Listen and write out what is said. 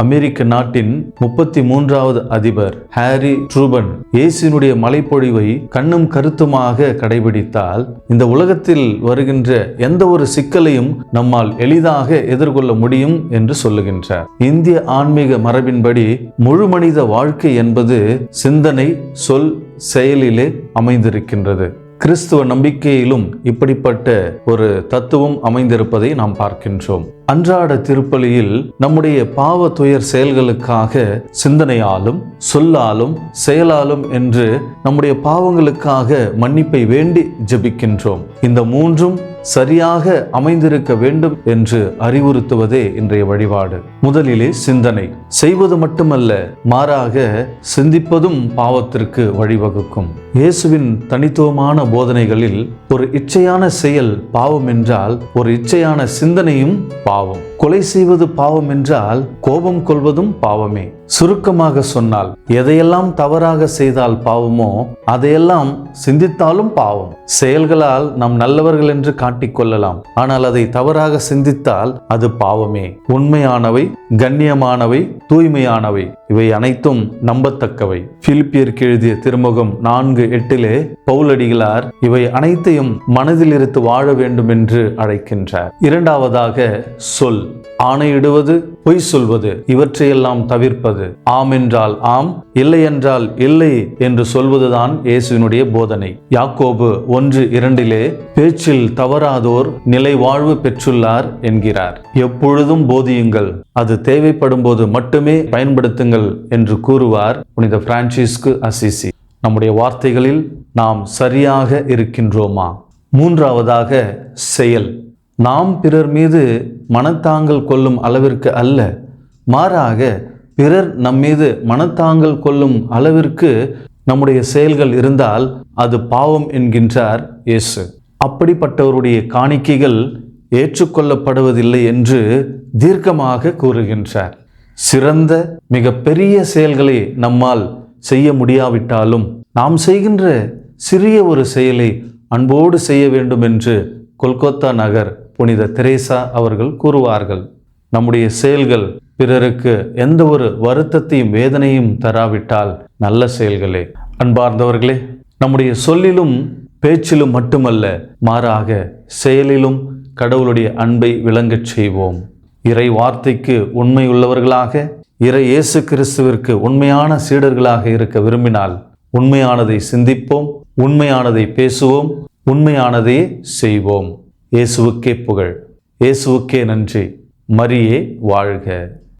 அமெரிக்க நாட்டின் 33வது அதிபர் Harry Truman இயேசுவினுடைய மலைப்பொழிவை கண்ணும் கருத்துமாக கடைபிடித்தால் இந்த உலகத்தில் வருகின்ற எந்த ஒரு சிக்கலையும் நம்மால் எளிதாக எதிர்கொள்ள முடியும் என்று சொல்லுகின்றார். இந்திய ஆன்மீக மரபின்படி முழு மனித வாழ்க்கை என்பது சிந்தனை, சொல், செயலிலே அமைந்திருக்கின்றது. கிறிஸ்துவ நம்பிக்கையிலும் இப்படிப்பட்ட ஒரு தத்துவம் அமைந்திருப்பதை நாம் பார்க்கின்றோம். அன்றாட திருப்பலியில் நம்முடைய பாவ துயர் செயல்களுக்காக சிந்தனையாலும் சொல்லாலும் செயலாலும் என்று நம்முடைய பாவங்களுக்காக மன்னிப்பை வேண்டி ஜெபிக்கின்றோம். இந்த மூன்றும் சரியாக அமைந்திருக்க வேண்டும் என்று அறிவுறுத்துவதே இன்றைய வழிபாடு. முதலிலே சிந்தனை செய்வது மட்டுமல்ல, மாறாக சிந்திப்பதும் பாவத்திற்கு வழிவகுக்கும். இயேசுவின் தனித்துவமான போதனைகளில் ஒரு இச்சையான செயல் பாவம் என்றால் ஒரு இச்சையான சிந்தனையும் பாவம். கொலை செய்வது பாவம் என்றால் கோபம் கொள்வதும் பாவமே. சுருக்கமாக சொன்னால், எதையெல்லாம் தவறாக செய்தால் பாவமோ அதையெல்லாம் சிந்தித்தாலும் பாவம். செயல்களால் நாம் நல்லவர்கள் என்று காட்டிக்கொள்ளலாம், ஆனால் அதை தவறாக சிந்தித்தால் அது பாவமே. உண்மையானவை, கண்ணியமானவை, தூய்மையானவை இவை அனைத்தும் நம்பத்தக்கவை. பிலிப்பியருக்கு எழுதிய திருமுகம் 4:8 பவுலடிகளார் இவை அனைத்தையும் மனதில் இருத்து வாழ வேண்டும் என்று அழைக்கின்றார். இரண்டாவதாக சொல். ஆணையிடுவது, பொய் சொல்வது இவற்றையெல்லாம் தவிர்ப்பது. ஆம் என்றால் ஆம், இல்லை என்றால் இல்லை என்று சொல்வதுதான் இயேசுவினுடைய போதனை. யாக்கோபு 1:2 பேச்சில் தவறாதோர் நிலை வாழ்வு பெற்றுள்ளார் என்கிறார். எப்பொழுதும் போதியுங்கள், அது தேவைப்படும் போது மட்டுமே பயன்படுத்துங்கள் என்று கூறுவார் புனித பிரான்சிஸ்கு அசிசி. நம்முடைய வார்த்தைகளில் நாம் சரியாக இருக்கின்றோமா? மூன்றாவதாக செயல். நாம் பிறர் மீது மனத்தாங்கல் கொள்ளும் அளவிற்கு அல்ல, மாறாக பிறர் நம்மீது மனத்தாங்கல் கொள்ளும் அளவிற்கு நம்முடைய செயல்கள் இருந்தால் அது பாவம் என்கின்றார் இயேசு. அப்படிப்பட்டவருடைய காணிக்கைகள் ஏற்றுக்கொள்ளப்படுவதில்லை என்று தீர்க்கமாக கூறுகின்றார். சிறந்த மிக பெரிய செயல்களை நம்மால் செய்ய முடியாவிட்டாலும் நாம் செய்கின்ற சிறிய ஒரு செயலை அன்போடு செய்ய வேண்டும் என்று கொல்கத்தா நகர் புனித தெரேசா அவர்கள் கூறுவார்கள். நம்முடைய செயல்கள் பிறருக்கு எந்த ஒரு வருத்தத்தையும் வேதனையும் தராவிட்டால் நல்ல செயல்களே. அன்பார்ந்தவர்களே, நம்முடைய சொல்லிலும் பேச்சிலும் மட்டுமல்ல, மாறாக செயலிலும் கடவுளுடைய அன்பை விளங்கச் செய்வோம். இறை வார்த்தைக்கு உண்மை உள்ளவர்களாக, இறை இயேசு கிறிஸ்துவிற்கு உண்மையான சீடர்களாக இருக்க விரும்பினால் உண்மையானதை சிந்திப்போம், உண்மையானதை பேசுவோம், உண்மையானதையே செய்வோம். இயேசுவுக்கே புகழ், இயேசுவுக்கே நன்றி. மரியே வாழ்க.